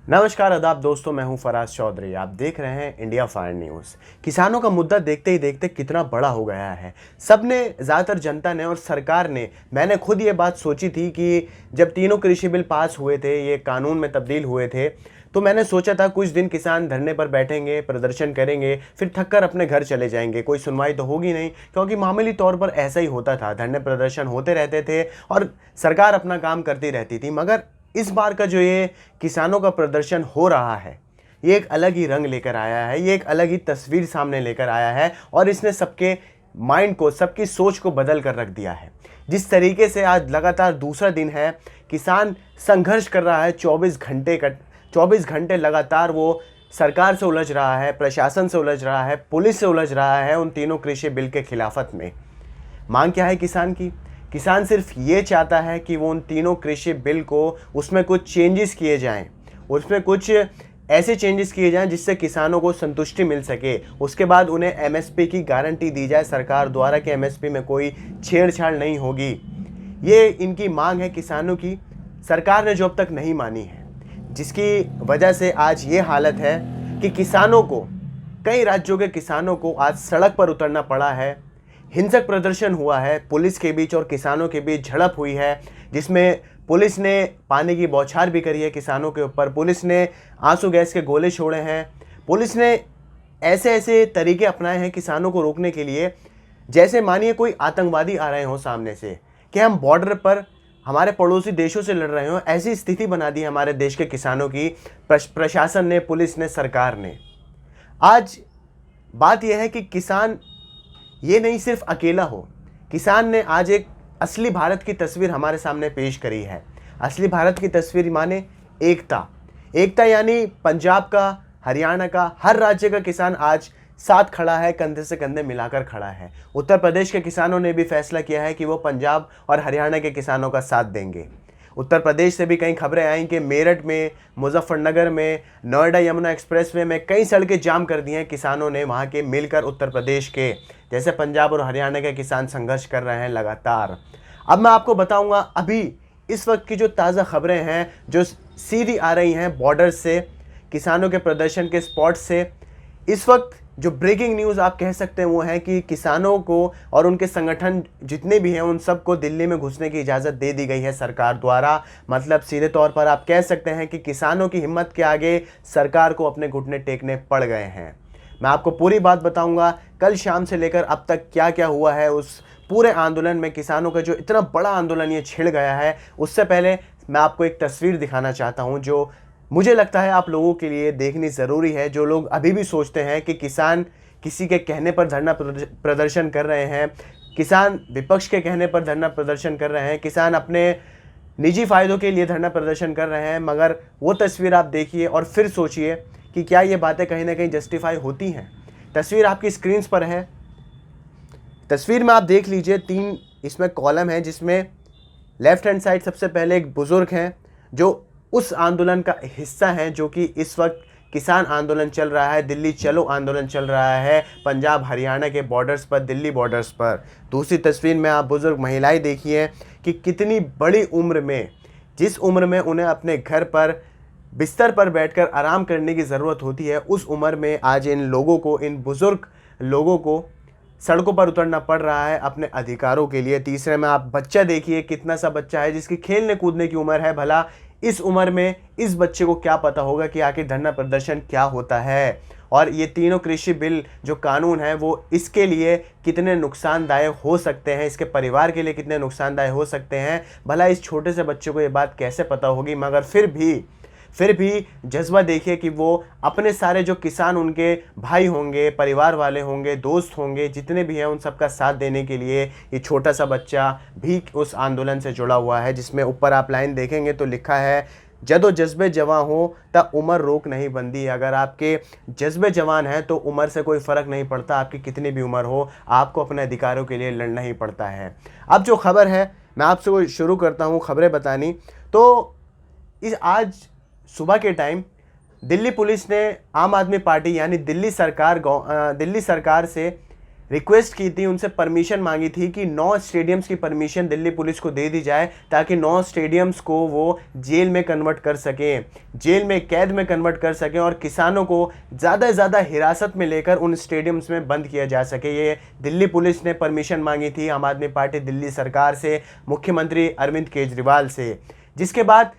नमस्कार आदाब दोस्तों, मैं हूं फराज चौधरी। आप देख रहे हैं इंडिया फायर न्यूज़। किसानों का मुद्दा देखते ही देखते कितना बड़ा हो गया है। सबने, ज़्यादातर जनता ने और सरकार ने, मैंने खुद ये बात सोची थी कि जब तीनों कृषि बिल पास हुए थे, ये कानून में तब्दील हुए थे, तो मैंने सोचा था कुछ दिन किसान धरने पर बैठेंगे, प्रदर्शन करेंगे, फिर थक कर अपने घर चले जाएंगे। कोई सुनवाई तो होगी नहीं, क्योंकि मामूली तौर पर ऐसा ही होता था। धरने प्रदर्शन होते रहते थे और सरकार अपना काम करती रहती थी। मगर इस बार का जो ये किसानों का प्रदर्शन हो रहा है, ये एक अलग ही रंग लेकर आया है, ये एक अलग ही तस्वीर सामने लेकर आया है और इसने सबके माइंड को, सबकी सोच को बदल कर रख दिया है। जिस तरीके से आज लगातार दूसरा दिन है, किसान संघर्ष कर रहा है। 24 घंटे लगातार वो सरकार से उलझ रहा है, प्रशासन से उलझ रहा है, पुलिस से उलझ रहा है उन तीनों कृषि बिल के खिलाफत में। मांग क्या है किसान की? किसान सिर्फ ये चाहता है कि वो उन तीनों कृषि बिल को, उसमें कुछ चेंजेस किए जाएं, उसमें कुछ ऐसे चेंजेस किए जाएं जिससे किसानों को संतुष्टि मिल सके। उसके बाद उन्हें एमएसपी की गारंटी दी जाए सरकार द्वारा कि एमएसपी में कोई छेड़छाड़ नहीं होगी। ये इनकी मांग है किसानों की। सरकार ने जो अब तक नहीं मानी है, जिसकी वजह से आज ये हालत है कि किसानों को, कई राज्यों के किसानों को आज सड़क पर उतरना पड़ा है। हिंसक प्रदर्शन हुआ है, पुलिस के बीच और किसानों के बीच झड़प हुई है, जिसमें पुलिस ने पानी की बौछार भी करी है किसानों के ऊपर। पुलिस ने आंसू गैस के गोले छोड़े हैं। पुलिस ने ऐसे ऐसे तरीके अपनाए हैं किसानों को रोकने के लिए, जैसे मानिए कोई आतंकवादी आ रहे हों सामने से, कि हम बॉर्डर पर हमारे पड़ोसी देशों से लड़ रहे हों। ऐसी स्थिति बना दी हमारे देश के किसानों की प्रशासन ने, पुलिस ने, सरकार ने। आज बात यह है कि किसान ये नहीं सिर्फ अकेला हो। किसान ने आज एक असली भारत की तस्वीर हमारे सामने पेश करी है। असली भारत की तस्वीर माने एकता। एकता यानी पंजाब का, हरियाणा का, हर राज्य का किसान आज साथ खड़ा है, कंधे से कंधे मिलाकर खड़ा है। उत्तर प्रदेश के किसानों ने भी फैसला किया है कि वो पंजाब और हरियाणा के किसानों का साथ देंगे। उत्तर प्रदेश से भी कई खबरें आई कि मेरठ में, मुजफ्फरनगर में, नोएडा यमुना एक्सप्रेसवे में कई सड़कें जाम कर दी हैं किसानों ने, वहाँ के मिलकर उत्तर प्रदेश के। जैसे पंजाब और हरियाणा के किसान संघर्ष कर रहे हैं लगातार। अब मैं आपको बताऊंगा अभी इस वक्त की जो ताज़ा खबरें हैं, जो सीधी आ रही हैं बॉर्डर से, किसानों के प्रदर्शन के स्पॉट से। इस वक्त जो ब्रेकिंग न्यूज़ आप कह सकते हैं वो है कि किसानों को और उनके संगठन जितने भी हैं उन सबको दिल्ली में घुसने की इजाज़त दे दी गई है सरकार द्वारा। मतलब सीधे तौर पर आप कह सकते हैं कि किसानों की हिम्मत के आगे सरकार को अपने घुटने टेकने पड़ गए हैं। मैं आपको पूरी बात बताऊंगा, कल शाम से लेकर अब तक क्या क्या हुआ है उस पूरे आंदोलन में। किसानों का जो इतना बड़ा आंदोलन ये छिड़ गया है, उससे पहले मैं आपको एक तस्वीर दिखाना चाहता हूँ जो मुझे लगता है आप लोगों के लिए देखनी ज़रूरी है। जो लोग अभी भी सोचते हैं कि किसान किसी के कहने पर धरना प्रदर्शन कर रहे हैं, किसान विपक्ष के कहने पर धरना प्रदर्शन कर रहे हैं, किसान अपने निजी फ़ायदों के लिए धरना प्रदर्शन कर रहे हैं, मगर वो तस्वीर आप देखिए और फिर सोचिए कि क्या ये बातें कहीं ना कहीं जस्टिफाई होती हैं। तस्वीर आपकी स्क्रीन पर है। तस्वीर में आप देख लीजिए, 3 इसमें कॉलम है, जिसमें लेफ्ट हैंड साइड सबसे पहले एक बुज़ुर्ग हैं जो उस आंदोलन का हिस्सा हैं, जो कि इस वक्त किसान आंदोलन चल रहा है, दिल्ली चलो आंदोलन चल रहा है पंजाब हरियाणा के बॉर्डर्स पर, दिल्ली बॉर्डर्स पर। दूसरी तस्वीर में आप बुज़ुर्ग महिलाएं देखिए कि कितनी बड़ी उम्र में, जिस उम्र में उन्हें अपने घर पर बिस्तर पर बैठकर आराम करने की ज़रूरत होती है, उस उम्र में आज इन लोगों को, इन बुज़ुर्ग लोगों को सड़कों पर उतरना पड़ रहा है अपने अधिकारों के लिए। तीसरे में आप बच्चा देखिए, कितना सा बच्चा है जिसकी खेलने कूदने की उम्र है। भला इस उम्र में इस बच्चे को क्या पता होगा कि आखिर धरना प्रदर्शन क्या होता है, और ये तीनों कृषि बिल जो कानून है वो इसके लिए कितने नुकसानदायक हो सकते हैं, इसके परिवार के लिए कितने नुकसानदायक हो सकते हैं। भला इस छोटे से बच्चे को ये बात कैसे पता होगी। मगर फिर भी जज्बा देखिए कि वो अपने सारे जो किसान, उनके भाई होंगे, परिवार वाले होंगे, दोस्त होंगे, जितने भी हैं, उन सबका साथ देने के लिए ये छोटा सा बच्चा भी उस आंदोलन से जुड़ा हुआ है। जिसमें ऊपर आप लाइन देखेंगे तो लिखा है, जदो जज्बे जवां हो ता उम्र रोक नहीं बंदी। अगर आपके जज्बे जवान हैं तो उम्र से कोई फ़र्क नहीं पड़ता, आपकी कितनी भी उम्र हो, आपको अपने अधिकारों के लिए लड़ना ही पड़ता है। अब जो खबर है मैं आपसे शुरू करता हूँ खबरें बतानी। तो इस आज सुबह के टाइम दिल्ली पुलिस ने आम आदमी पार्टी यानी दिल्ली सरकार से रिक्वेस्ट की थी, उनसे परमिशन मांगी थी कि 9 स्टेडियम्स की परमिशन दिल्ली पुलिस को दे दी जाए ताकि 9 स्टेडियम्स को वो जेल में कन्वर्ट कर सकें, जेल में कैद में कन्वर्ट कर सकें और किसानों को ज़्यादा से ज़्यादा हिरासत में लेकर उन स्टेडियम्स में बंद किया जा सके। ये दिल्ली पुलिस ने परमिशन मांगी थी आम आदमी पार्टी दिल्ली सरकार से, मुख्यमंत्री अरविंद केजरीवाल से, जिसके बाद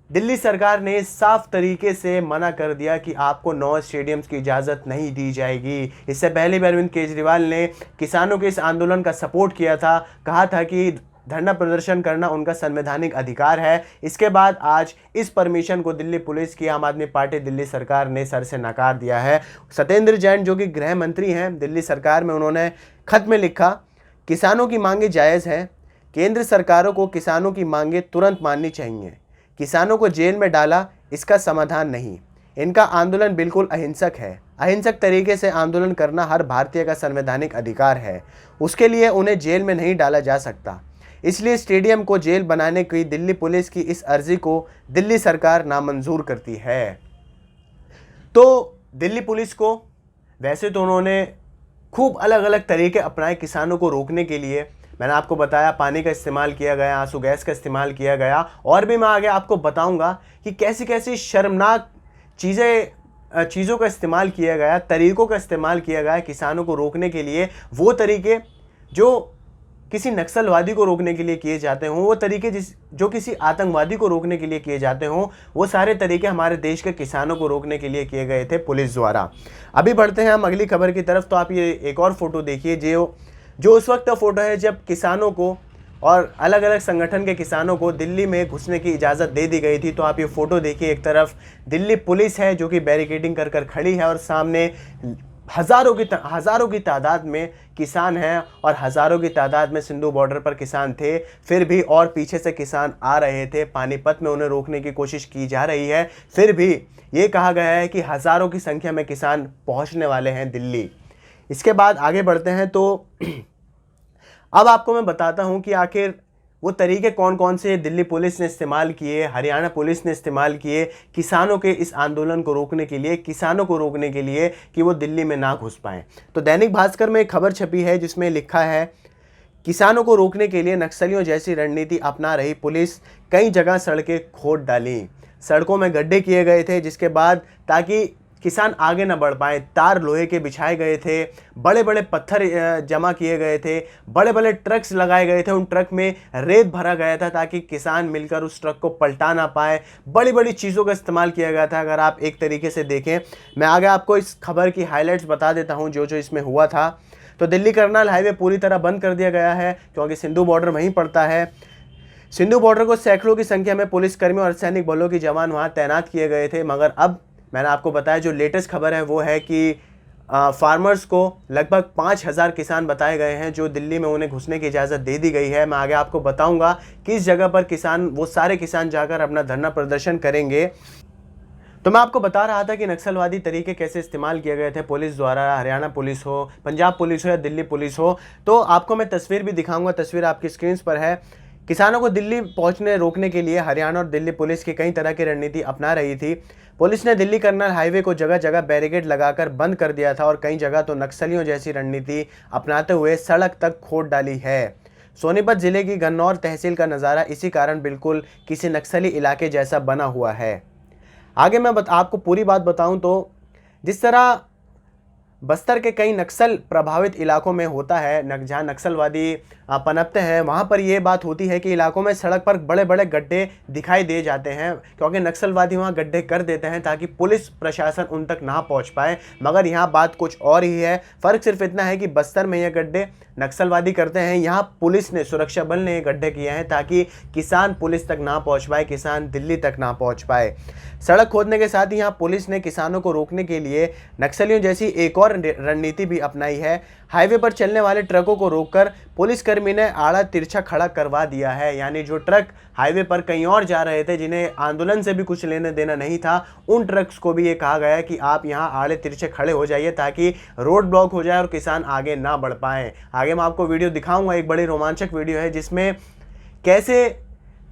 दिल्ली सरकार ने साफ तरीके से मना कर दिया कि आपको 9 स्टेडियम्स की इजाज़त नहीं दी जाएगी। इससे पहले भी अरविंद केजरीवाल ने किसानों के इस आंदोलन का सपोर्ट किया था, कहा था कि धरना प्रदर्शन करना उनका संवैधानिक अधिकार है। इसके बाद आज इस परमिशन को दिल्ली पुलिस की आम आदमी पार्टी दिल्ली सरकार ने सर से नकार दिया है। सत्येंद्र जैन जो कि गृह मंत्री हैं दिल्ली सरकार में, उन्होंने खत में लिखा, किसानों की मांगें जायज़ हैं, केंद्र सरकारों को किसानों की मांगें तुरंत माननी चाहिए। किसानों को जेल में डाला इसका समाधान नहीं, इनका आंदोलन बिल्कुल अहिंसक है। अहिंसक तरीके से आंदोलन करना हर भारतीय का संवैधानिक अधिकार है, उसके लिए उन्हें जेल में नहीं डाला जा सकता। इसलिए स्टेडियम को जेल बनाने की दिल्ली पुलिस की इस अर्जी को दिल्ली सरकार नामंजूर करती है। तो दिल्ली पुलिस को वैसे तो उन्होंने खूब अलग अलग तरीके अपनाए किसानों को रोकने के लिए। मैंने आपको बताया पानी का इस्तेमाल किया गया, आंसू गैस का इस्तेमाल किया गया, और भी मैं आगे आपको बताऊंगा कि कैसी कैसी शर्मनाक चीज़ों का इस्तेमाल किया गया, तरीक़ों का इस्तेमाल किया गया किसानों को रोकने के लिए। वो तरीके जो किसी नक्सलवादी को रोकने के लिए किए जाते हों, वो तरीके जो किसी आतंकवादी को रोकने के लिए किए जाते हों, वो सारे तरीके हमारे देश के किसानों को रोकने के लिए किए गए थे पुलिस द्वारा। अभी बढ़ते हैं हम अगली खबर की तरफ। तो आप ये एक और फोटो देखिए, जो उस वक्त का फ़ोटो है जब किसानों को और अलग अलग संगठन के किसानों को दिल्ली में घुसने की इजाज़त दे दी गई थी। तो आप ये फ़ोटो देखिए, एक तरफ दिल्ली पुलिस है जो कि बैरिकेडिंग कर खड़ी है और सामने हज़ारों की तादाद में किसान हैं और हज़ारों की तादाद में सिंधु बॉर्डर पर किसान थे। फिर भी और पीछे से किसान आ रहे थे, पानीपत में उन्हें रोकने की कोशिश की जा रही है। फिर भी ये कहा गया है कि हज़ारों की संख्या में किसान पहुंचने वाले हैं दिल्ली। इसके बाद आगे बढ़ते हैं। तो अब आपको मैं बताता हूं कि आखिर वो तरीके कौन कौन से दिल्ली पुलिस ने इस्तेमाल किए, हरियाणा पुलिस ने इस्तेमाल किए किसानों के इस आंदोलन को रोकने के लिए, किसानों को रोकने के लिए कि वो दिल्ली में ना घुस पाएँ। तो दैनिक भास्कर में एक खबर छपी है जिसमें लिखा है, किसानों को रोकने के लिए नक्सलियों जैसी रणनीति अपना रही पुलिस, कई जगह सड़कें खोद डाली। सड़कों में गड्ढे किए गए थे जिसके बाद ताकि किसान आगे न बढ़ पाए, तार लोहे के बिछाए गए थे, बड़े बड़े पत्थर जमा किए गए थे, बड़े बड़े ट्रक्स लगाए गए थे, उन ट्रक में रेत भरा गया था ताकि किसान मिलकर उस ट्रक को पलटा ना पाए। बड़ी बड़ी चीज़ों का इस्तेमाल किया गया था। अगर आप एक तरीके से देखें, मैं आगे आपको इस खबर की हाइलाइट्स बता देता हूँ जो इसमें हुआ था। तो दिल्ली करनाल हाईवे पूरी तरह बंद कर दिया गया है क्योंकि सिंधु बॉर्डर वहीं पड़ता है। सिंधु बॉर्डर को सैकड़ों की संख्या में पुलिसकर्मियों और सैनिक बलों के जवान वहाँ तैनात किए गए थे, मगर अब मैंने आपको बताया जो लेटेस्ट खबर है वो है कि फार्मर्स को लगभग 5000 किसान बताए गए हैं जो दिल्ली में उन्हें घुसने की इजाज़त दे दी गई है। मैं आगे आपको बताऊंगा किस जगह पर वो सारे किसान जाकर अपना धरना प्रदर्शन करेंगे। तो मैं आपको बता रहा था कि नक्सलवादी तरीके कैसे इस्तेमाल किए गए थे पुलिस द्वारा, हरियाणा पुलिस हो, पंजाब पुलिस हो या दिल्ली पुलिस हो। तो आपको मैं तस्वीर भी दिखाऊंगा, तस्वीर आपकी स्क्रीन पर है। किसानों को दिल्ली पहुंचने रोकने के लिए हरियाणा और दिल्ली पुलिस की कई तरह की रणनीति अपना रही थी। पुलिस ने दिल्ली करनाल हाईवे को जगह जगह बैरिकेड लगाकर बंद कर दिया था और कई जगह तो नक्सलियों जैसी रणनीति अपनाते हुए सड़क तक खोद डाली है। सोनीपत जिले की गन्नौर तहसील का नज़ारा इसी कारण बिल्कुल किसी नक्सली इलाके जैसा बना हुआ है। आगे मैं आपको पूरी बात बताऊं तो जिस तरह बस्तर के कई नक्सल प्रभावित इलाकों में होता है, जहाँ नक्सलवादी पनपते हैं, वहाँ पर ये बात होती है कि इलाकों में सड़क पर बड़े बड़े गड्ढे दिखाई दे जाते हैं क्योंकि नक्सलवादी वहाँ गड्ढे कर देते हैं ताकि पुलिस प्रशासन उन तक ना पहुँच पाए। मगर यहाँ बात कुछ और ही है। फ़र्क सिर्फ इतना है कि बस्तर में ये गड्ढे नक्सलवादी करते हैं, यहाँ पुलिस ने, सुरक्षा बल ने ये गड्ढे किए हैं ताकि किसान पुलिस तक ना पहुँच पाए, किसान दिल्ली तक ना पहुँच पाए। सड़क खोदने के साथ ही यहाँ पुलिस ने किसानों को रोकने के लिए नक्सलियों जैसी एक और रणनीति भी अपनाई है। हाईवे पर चलने वाले ट्रकों को रोककर पुलिसकर्मी ने आड़ा तिरछा खड़ा करवा दिया है। यानी जो ट्रक हाईवे पर कहीं और जा रहे थे, जिन्हें आंदोलन से भी कुछ लेने देना नहीं था, उन ट्रक्स को भी ये कहा गया है कि आप यहाँ आड़े तिरछे खड़े हो जाइए ताकि रोड ब्लॉक हो जाए और किसान आगे ना बढ़ पाएँ। आगे मैं आपको वीडियो दिखाऊंगा, एक बड़ी रोमांचक वीडियो है जिसमें कैसे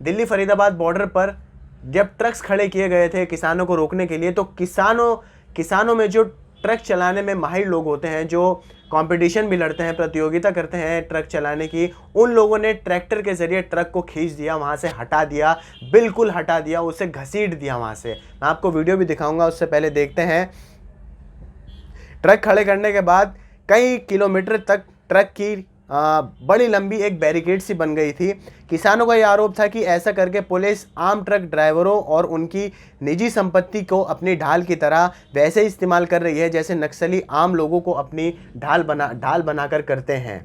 दिल्ली फरीदाबाद बॉर्डर पर जब ट्रक्स खड़े किए गए थे किसानों को रोकने के लिए, तो किसानों में जो ट्रक चलाने में माहिर लोग होते हैं, जो कंपटीशन भी लड़ते हैं, प्रतियोगिता करते हैं ट्रक चलाने की, उन लोगों ने ट्रैक्टर के ज़रिए ट्रक को खींच दिया, वहाँ से हटा दिया, बिल्कुल हटा दिया, उसे घसीट दिया वहाँ से। मैं आपको वीडियो भी दिखाऊंगा, उससे पहले देखते हैं। ट्रक खड़े करने के बाद कई किलोमीटर तक ट्रक की बड़ी लंबी एक बैरिकेड सी बन गई थी। किसानों का यह आरोप था कि ऐसा करके पुलिस आम ट्रक ड्राइवरों और उनकी निजी संपत्ति को अपनी ढाल की तरह वैसे इस्तेमाल कर रही है जैसे नक्सली आम लोगों को अपनी ढाल बनाकर करते हैं।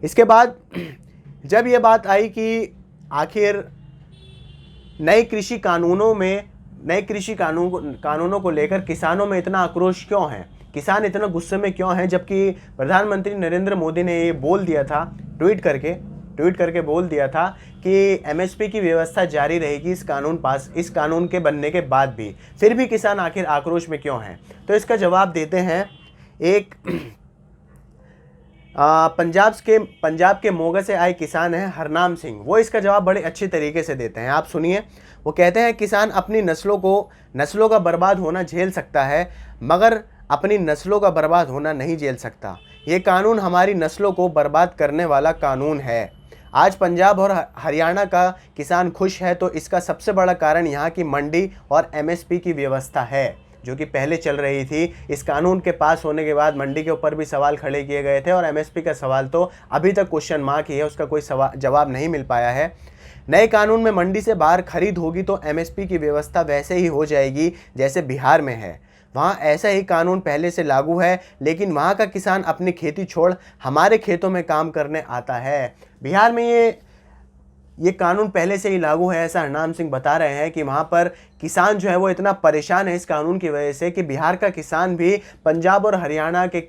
इसके बाद जब ये बात आई कि आखिर नए कृषि कानूनों को लेकर किसानों में इतना आक्रोश क्यों है, किसान इतना गुस्से में क्यों हैं, जबकि प्रधानमंत्री नरेंद्र मोदी ने ये बोल दिया था, ट्वीट करके बोल दिया था कि एमएसपी की व्यवस्था जारी रहेगी इस कानून के बनने के बाद भी, फिर भी किसान आखिर आक्रोश में क्यों हैं। तो इसका जवाब देते हैं एक पंजाब के मोगा से आए किसान हैं हरनाम सिंह। वो इसका जवाब बड़े अच्छे तरीके से देते हैं, आप सुनिए। वो कहते हैं किसान अपनी नस्लों का बर्बाद होना झेल सकता है, मगर अपनी नस्लों का बर्बाद होना नहीं झेल सकता। ये कानून हमारी नस्लों को बर्बाद करने वाला कानून है। आज पंजाब और हरियाणा का किसान खुश है तो इसका सबसे बड़ा कारण यहाँ की मंडी और एमएसपी की व्यवस्था है, जो कि पहले चल रही थी। इस कानून के पास होने के बाद मंडी के ऊपर भी सवाल खड़े किए गए थे और एमएसपी का सवाल तो अभी तक क्वेश्चन मार्क ही है, उसका कोई जवाब नहीं मिल पाया है। नए कानून में मंडी से बाहर खरीद होगी तो एमएसपी की व्यवस्था वैसे ही हो जाएगी जैसे बिहार में है। वहाँ ऐसा ही कानून पहले से लागू है, लेकिन वहाँ का किसान अपनी खेती छोड़ हमारे खेतों में काम करने आता है। बिहार में ये कानून पहले से ही लागू है, ऐसा हरनाम सिंह बता रहे हैं कि वहाँ पर किसान जो है वो इतना परेशान है इस कानून की वजह से कि बिहार का किसान भी पंजाब और हरियाणा के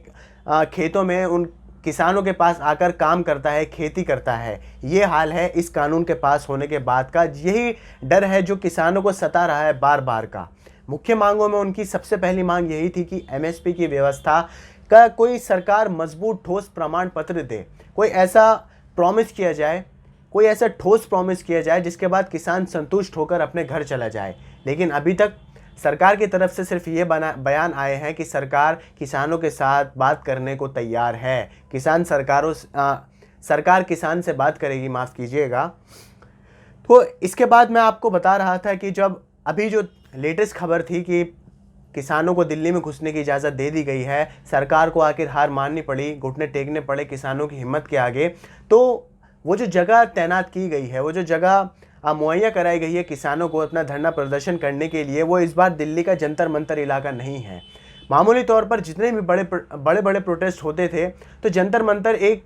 खेतों में उन किसानों के पास आकर काम करता है, खेती करता है। ये हाल है इस कानून के पास होने के बाद का। यही डर है जो किसानों को सता रहा है बार बार का। मुख्य मांगों में उनकी सबसे पहली मांग यही थी कि एमएसपी की व्यवस्था का कोई सरकार मजबूत ठोस प्रमाण पत्र दे, कोई ऐसा ठोस प्रॉमिस किया जाए जिसके बाद किसान संतुष्ट होकर अपने घर चला जाए। लेकिन अभी तक सरकार की तरफ से सिर्फ ये बयान आए हैं कि सरकार किसानों के साथ बात करने को तैयार है। सरकार किसान से बात करेगी, माफ़ कीजिएगा। तो इसके बाद मैं आपको बता रहा था कि जब अभी जो लेटेस्ट खबर थी कि किसानों को दिल्ली में घुसने की इजाज़त दे दी गई है, सरकार को आखिर हार माननी पड़ी, घुटने टेकने पड़े किसानों की हिम्मत के आगे। तो वो जो जगह तैनात की गई है, वो जो जगह मुहैया कराई गई है किसानों को अपना धरना प्रदर्शन करने के लिए, वो इस बार दिल्ली का जंतर मंतर इलाका नहीं है। मामूली तौर पर जितने भी बड़े बड़े प्रोटेस्ट होते थे तो जंतर मंतर एक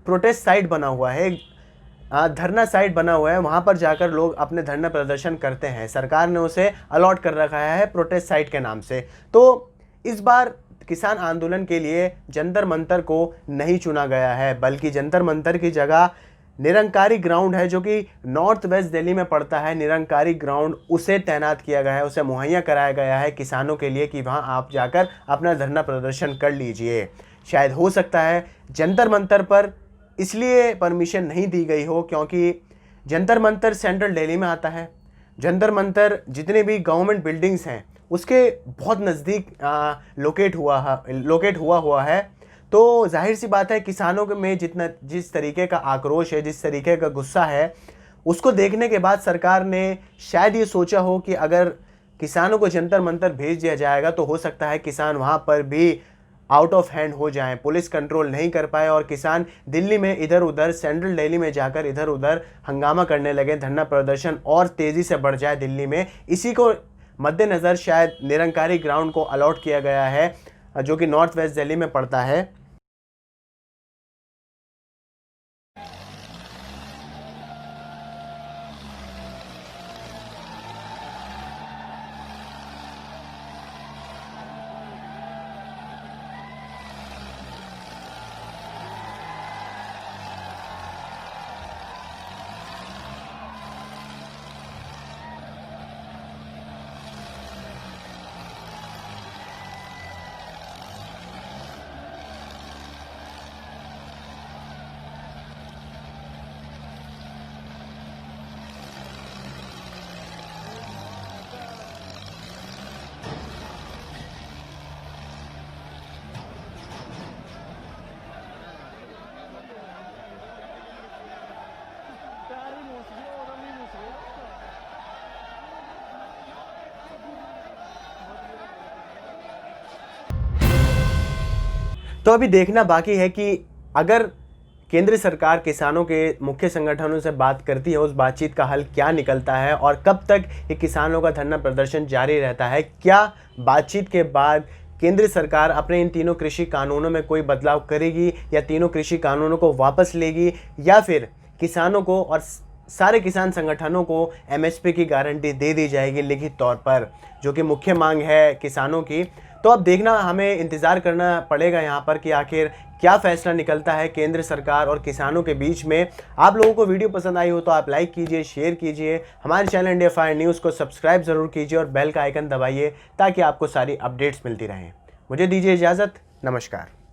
प्रोटेस्ट साइट बना हुआ है, एक धरना साइट बना हुआ है, वहाँ पर जाकर लोग अपने धरना प्रदर्शन करते हैं। सरकार ने उसे अलॉट कर रखा है प्रोटेस्ट साइट के नाम से। तो इस बार किसान आंदोलन के लिए जंतर मंतर को नहीं चुना गया है, बल्कि जंतर मंतर की जगह निरंकारी ग्राउंड है जो कि नॉर्थ वेस्ट दिल्ली में पड़ता है। निरंकारी ग्राउंड उसे तैनात किया गया है, उसे मुहैया कराया गया है किसानों के लिए कि वहाँ आप जाकर अपना धरना प्रदर्शन कर लीजिए। शायद हो सकता है जंतर मंतर पर इसलिए परमिशन नहीं दी गई हो क्योंकि जंतर मंतर सेंट्रल दिल्ली में आता है। जंतर मंतर जितने भी गवर्नमेंट बिल्डिंग्स हैं उसके बहुत नज़दीक लोकेट हुआ है। तो जाहिर सी बात है किसानों में जिस तरीके का आक्रोश है, जिस तरीके का गुस्सा है, उसको देखने के बाद सरकार ने शायद ये सोचा हो कि अगर किसानों को जंतर मंतर भेज दिया जाएगा तो हो सकता है किसान वहाँ पर भी आउट ऑफ हैंड हो जाएं, पुलिस कंट्रोल नहीं कर पाए और किसान दिल्ली में इधर उधर, सेंट्रल दिल्ली में जाकर इधर उधर हंगामा करने लगे, धरना प्रदर्शन और तेज़ी से बढ़ जाए दिल्ली में। इसी को मद्देनज़र शायद निरंकारी ग्राउंड को अलॉट किया गया है जो कि नॉर्थ वेस्ट दिल्ली में पड़ता है। तो अभी देखना बाकी है कि अगर केंद्र सरकार किसानों के मुख्य संगठनों से बात करती है, उस बातचीत का हल क्या निकलता है और कब तक ये किसानों का धरना प्रदर्शन जारी रहता है। क्या बातचीत के बाद केंद्र सरकार अपने इन तीनों कृषि कानूनों में कोई बदलाव करेगी या तीनों कृषि कानूनों को वापस लेगी, या फिर किसानों को और सारे किसान संगठनों को एमएसपी की गारंटी दे दी जाएगी लिखित तौर पर, जो कि मुख्य मांग है किसानों की। तो अब देखना, हमें इंतज़ार करना पड़ेगा यहाँ पर कि आखिर क्या फैसला निकलता है केंद्र सरकार और किसानों के बीच में। आप लोगों को वीडियो पसंद आई हो तो आप लाइक कीजिए, शेयर कीजिए, हमारे चैनल इंडिया फायर न्यूज़ को सब्सक्राइब ज़रूर कीजिए और बेल का आइकन दबाइए ताकि आपको सारी अपडेट्स मिलती रहें। मुझे दीजिए इजाज़त, नमस्कार।